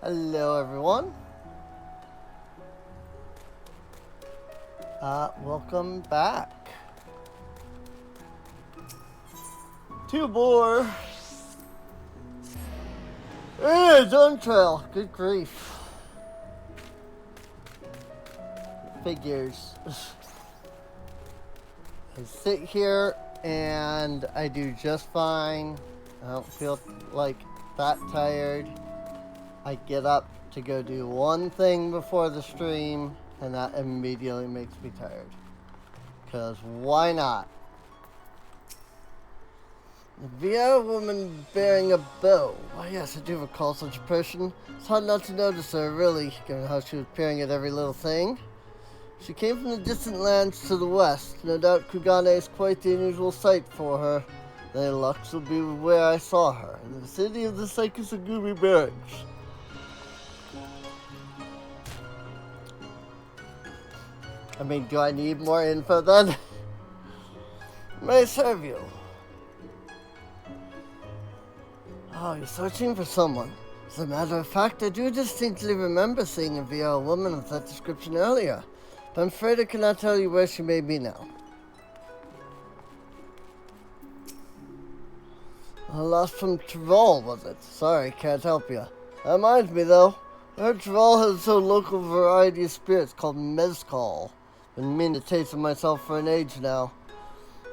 Hello everyone. Welcome back to more Dawntrail. Good grief. Figures. I sit here and I do just fine. I don't feel like that tired. I get up to go do one thing before the stream, and that immediately makes me tired. Because why not? The VR woman bearing a bow. Why, yes, I do recall such a person. It's hard not to notice her, really, given how she was peering at every little thing. She came from the distant lands to the west. No doubt Kugane is quite the unusual sight for her. Then Lux will be where I saw her, in the vicinity of the Saikisagumi barracks. I mean, do I need more info then? May I serve you? Oh, you're searching for someone. As a matter of fact, I do distinctly remember seeing a VR woman of that description earlier, but I'm afraid I cannot tell you where she may be now. Lost from Tyrol, was it? Sorry, can't help you. That reminds me, though. I heard Tyrol has its own local variety of spirits called mezcal. Been meaning to taste it myself for an age now.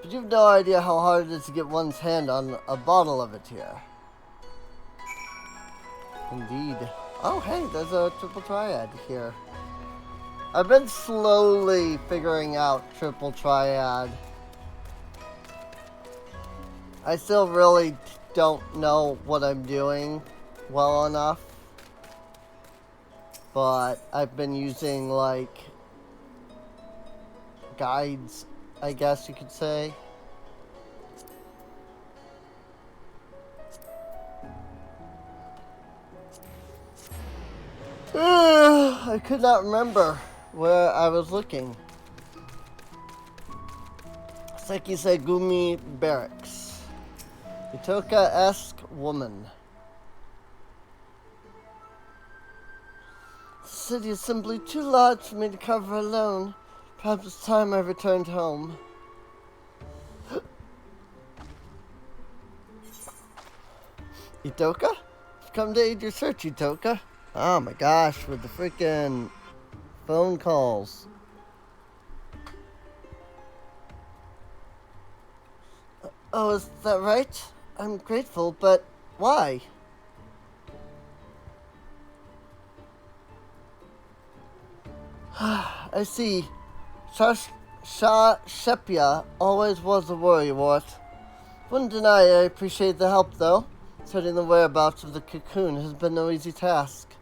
But you've no idea how hard it is to get one's hand on a bottle of it here. Indeed. Oh, hey, there's a triple triad here. I've been slowly figuring out triple triad. I still really don't know what I'm doing well enough. But I've been using, like, guides, I guess you could say. I could not remember where I was looking. Sekisegumi Barracks. Itoka-esque woman. The city is simply too large for me to cover alone. Perhaps it's time I returned home. Itoka? I've come to aid your search, Itoka. Oh my gosh, with the freaking phone calls. Oh, is that right? I'm grateful, but why? I see. Shepia always was a worrywart. Wouldn't deny I appreciate the help, though. Certain the whereabouts of the cocoon has been no easy task.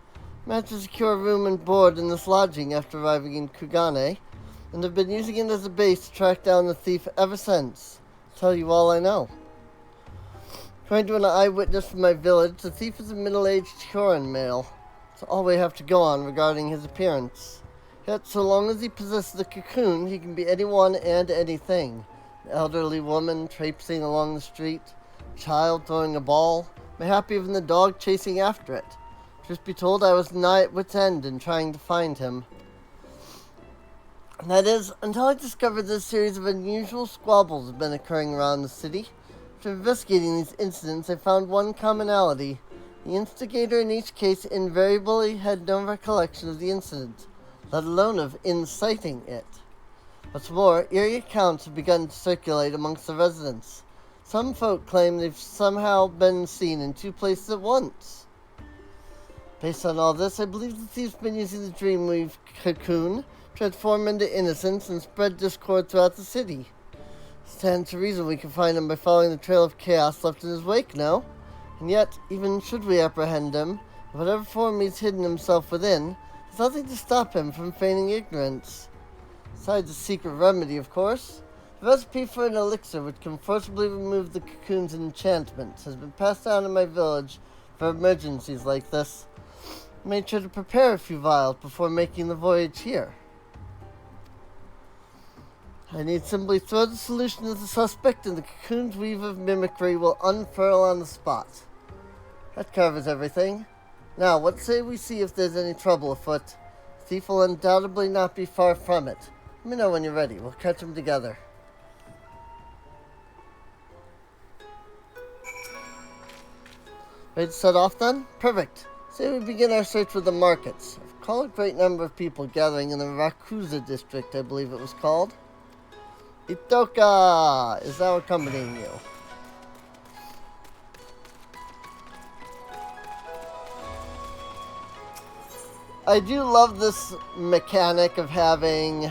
Managed to secure a room and board in this lodging after arriving in Kugane, and have been using it as a base to track down the thief ever since. Tell you all I know. According to an eyewitness from my village, the thief is a middle-aged Huron male. That's all we have to go on regarding his appearance. Yet, so long as he possesses the cocoon, he can be anyone and anything. An elderly woman traipsing along the street, a child throwing a ball, mayhap even the dog chasing after it. Truth be told, I was nigh at wit's end in trying to find him. That is, until I discovered this series of unusual squabbles have been occurring around the city. After investigating these incidents, I found one commonality. The instigator in each case invariably had no recollection of the incident, let alone of inciting it. What's more, eerie accounts have begun to circulate amongst the residents. Some folk claim they've somehow been seen in two places at once. Based on all this, I believe the thief's been using the Dreamweave cocoon, transform into innocence, and spread discord throughout the city. Stands to reason we can find him by following the trail of chaos left in his wake, no? And yet, even should we apprehend him, in whatever form he's hidden himself within, there's nothing to stop him from feigning ignorance. Besides a secret remedy, of course. The recipe for an elixir which can forcibly remove the cocoon's enchantments has been passed down in my village for emergencies like this. I made sure to prepare a few vials before making the voyage here. I need simply throw the solution to the suspect and the cocoon's weave of mimicry will unfurl on the spot. That covers everything. Now, what say we see if there's any trouble afoot? The thief will undoubtedly not be far from it. Let me know when you're ready. We'll catch him together. Ready to set off then? Perfect. Say we begin our search for the markets. I've called a great number of people gathering in the Rakuza district, I believe it was called. Itoka is now accompanying you. I do love this mechanic of having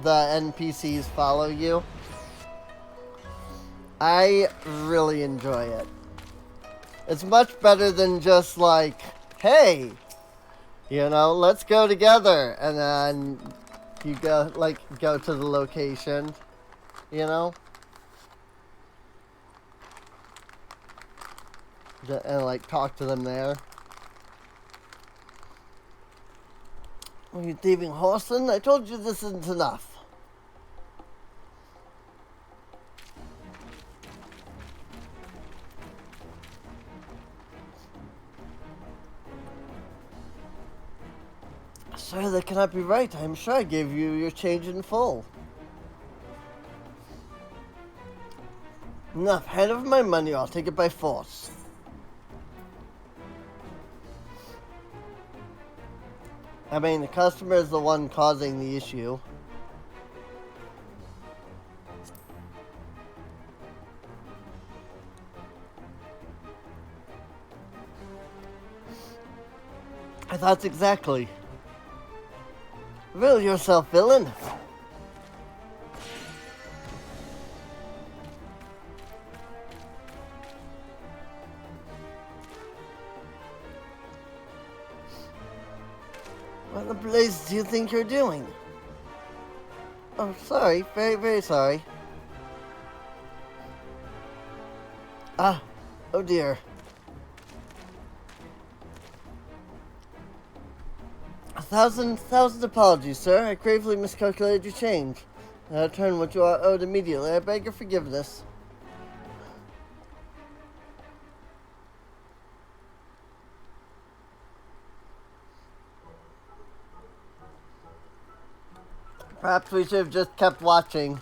the NPCs follow you. I really enjoy it. It's much better than just like, hey, you know, let's go together, and then you go to the location, you know, and like talk to them there. Are you thieving Horson? I told you this isn't enough. Sir, that cannot be right. I'm sure I gave you your change in full. Enough. Hand over my money or I'll take it by force. I mean, the customer is the one causing the issue. I thought exactly. Reveal yourself, villain. What the blaze do you think you're doing? Oh, sorry. Very, very sorry. Ah, oh dear. Thousand apologies, sir. I gravely miscalculated your change. I return what you are owed immediately. I beg your forgiveness. Perhaps we should have just kept watching.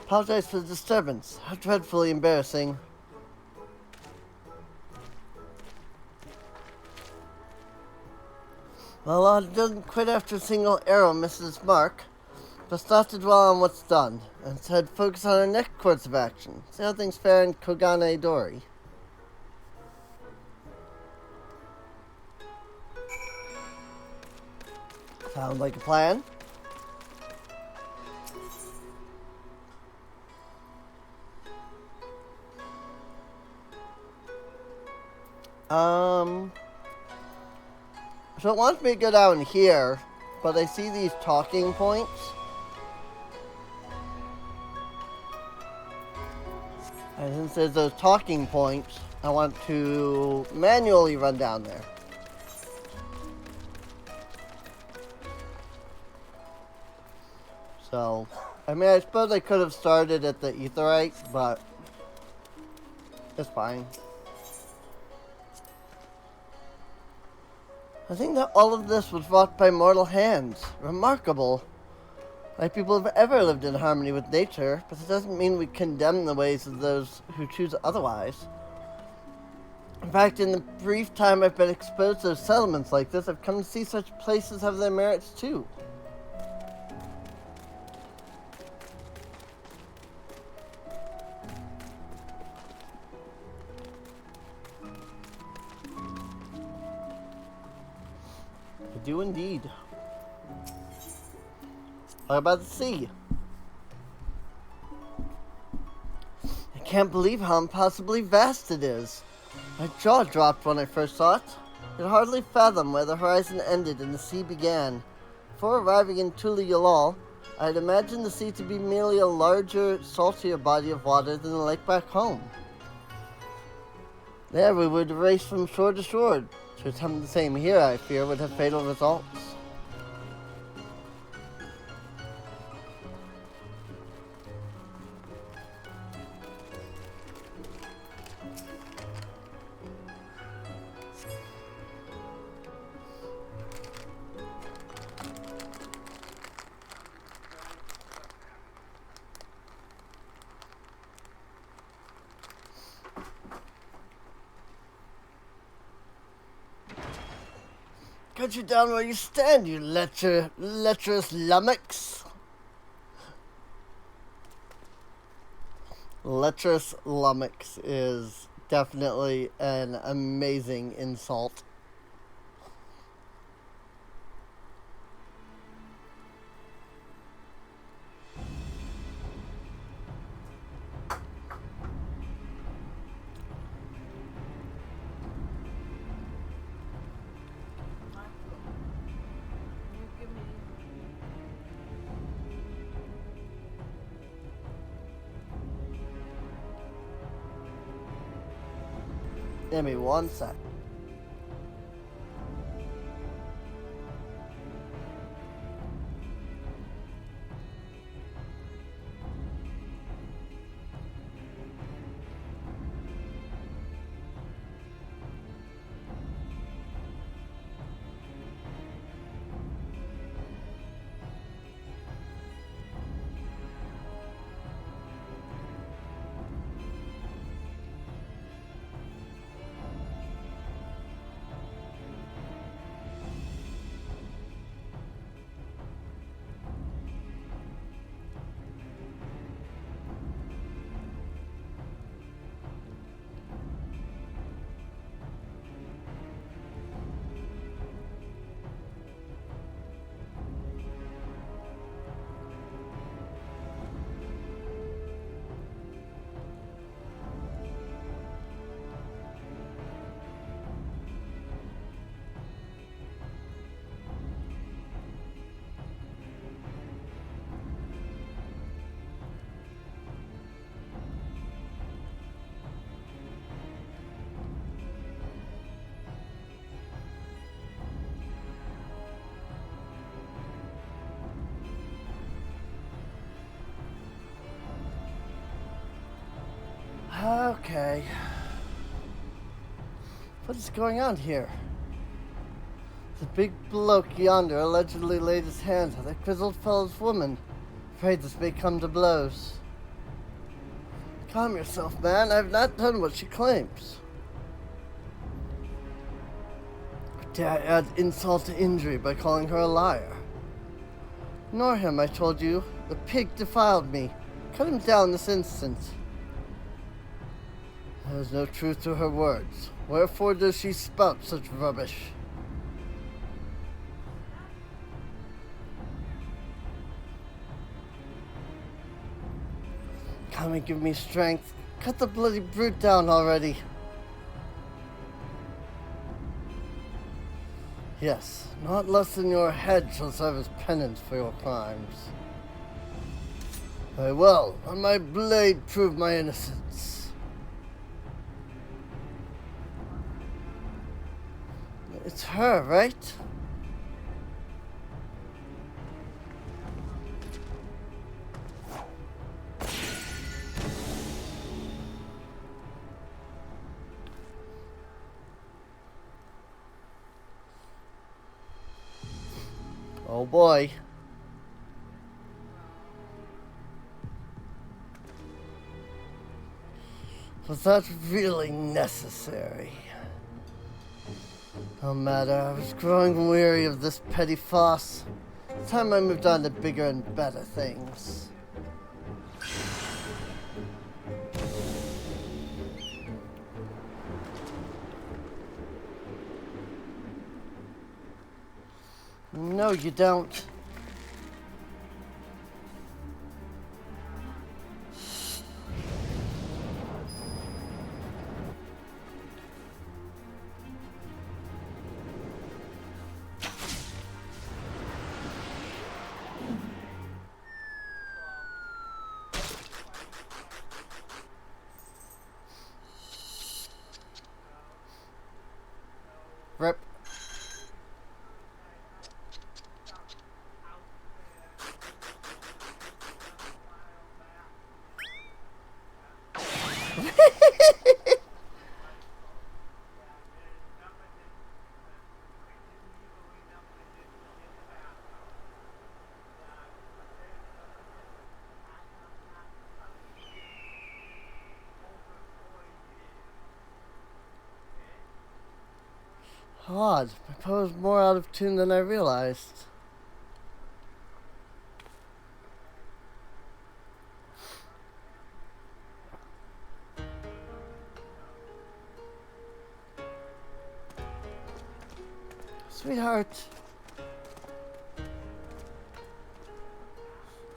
Apologize for the disturbance. How dreadfully embarrassing. Well, it doesn't quit after a single arrow misses its mark. Best not to dwell on what's done, and instead focus on our next course of action. See how things fare in Kogane Dori. Sound like a plan? So it wants me to go down here, but I see these talking points. And since there's those talking points, I want to manually run down there. So, I mean, I suppose I could have started at the Aetheryte, but it's fine. I think that all of this was wrought by mortal hands. Remarkable. Like people have ever lived in harmony with nature, but it doesn't mean we condemn the ways of those who choose otherwise. In fact, in the brief time I've been exposed to settlements like this, I've come to see such places have their merits too. I do indeed. What about the sea? I can't believe how impossibly vast it is. My jaw dropped when I first saw it. I could hardly fathom where the horizon ended and the sea began. Before arriving in Tula-Yalal, I had imagined the sea to be merely a larger, saltier body of water than the lake back home. There we would race from shore to shore. To attempt the same here, I fear, would have fatal results. cut you down where you stand, you lecherous lummox. Lecherous lummox is definitely an amazing insult. Give me one sec. Okay. What is going on here? The big bloke yonder allegedly laid his hands on that grizzled fellow's woman. Afraid this may come to blows. Calm yourself, man. I've not done what she claims. Dare I add insult to injury by calling her a liar? Ignore him, I told you. The pig defiled me. Cut him down this instant. There is no truth to her words. Wherefore does she spout such rubbish? Come and give me strength. Cut the bloody brute down already. Yes, not less than your head shall serve as penance for your crimes. Very well, let my blade prove my innocence. It's her, right? Oh boy. Was that really necessary? No matter, I was growing weary of this petty farce. It's time I moved on to bigger and better things. No, you don't. Rip. Odd. My power is more out of tune than I realized. Sweetheart.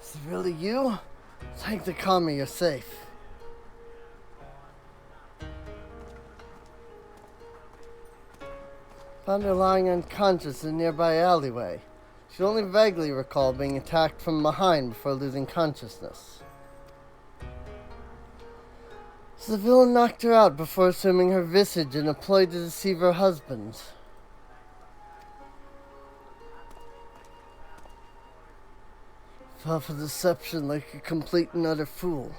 Is it really you? Thank the Kami, you're safe. Found her lying unconscious in a nearby alleyway. She only vaguely recalled being attacked from behind before losing consciousness. So the villain knocked her out before assuming her visage in a ploy to deceive her husband. Fell for deception like a complete and utter fool.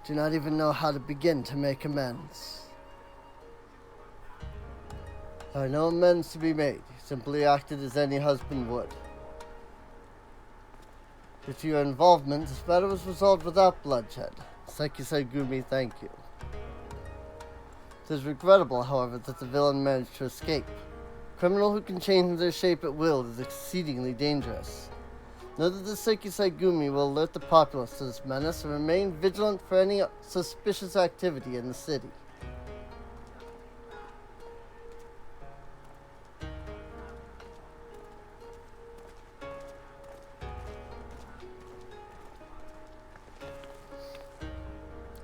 Do not even know how to begin to make amends. There are no amends to be made. He simply acted as any husband would. Due to your involvement, this matter was resolved without bloodshed. Sekisai Gumi, thank you. It is regrettable, however, that the villain managed to escape. A criminal who can change their shape at will is exceedingly dangerous. Know that the Sekisai Gumi will alert the populace to this menace and remain vigilant for any suspicious activity in the city.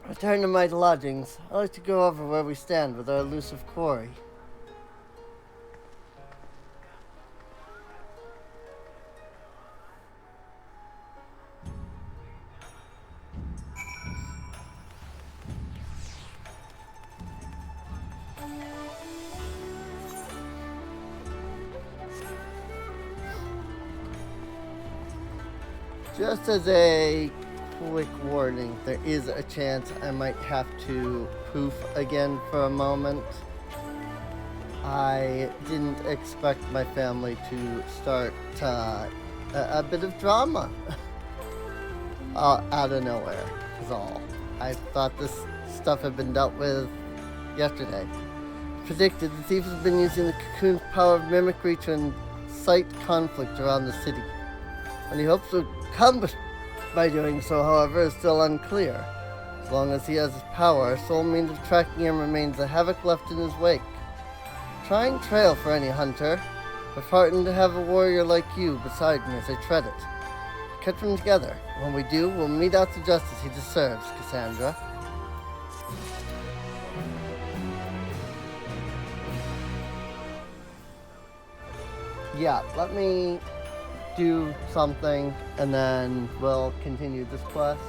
Return to my lodgings. I'd like to go over where we stand with our elusive quarry. Just as a quick warning, there is a chance I might have to poof again for a moment. I didn't expect my family to start a bit of drama out of nowhere is all. I thought this stuff had been dealt with yesterday. Predicted, the thief has been using the cocoon's power of mimicry to incite conflict around the city. And he hopes to accomplish by doing so, however, is still unclear. As long as he has his power, our sole means of tracking him remains the havoc left in his wake. Trying trail for any hunter, but heartened to have a warrior like you beside me as I tread it. Catch them together. When we do, we'll mete out the justice he deserves, Cassandra. Yeah, let me do something, and then we'll continue this quest.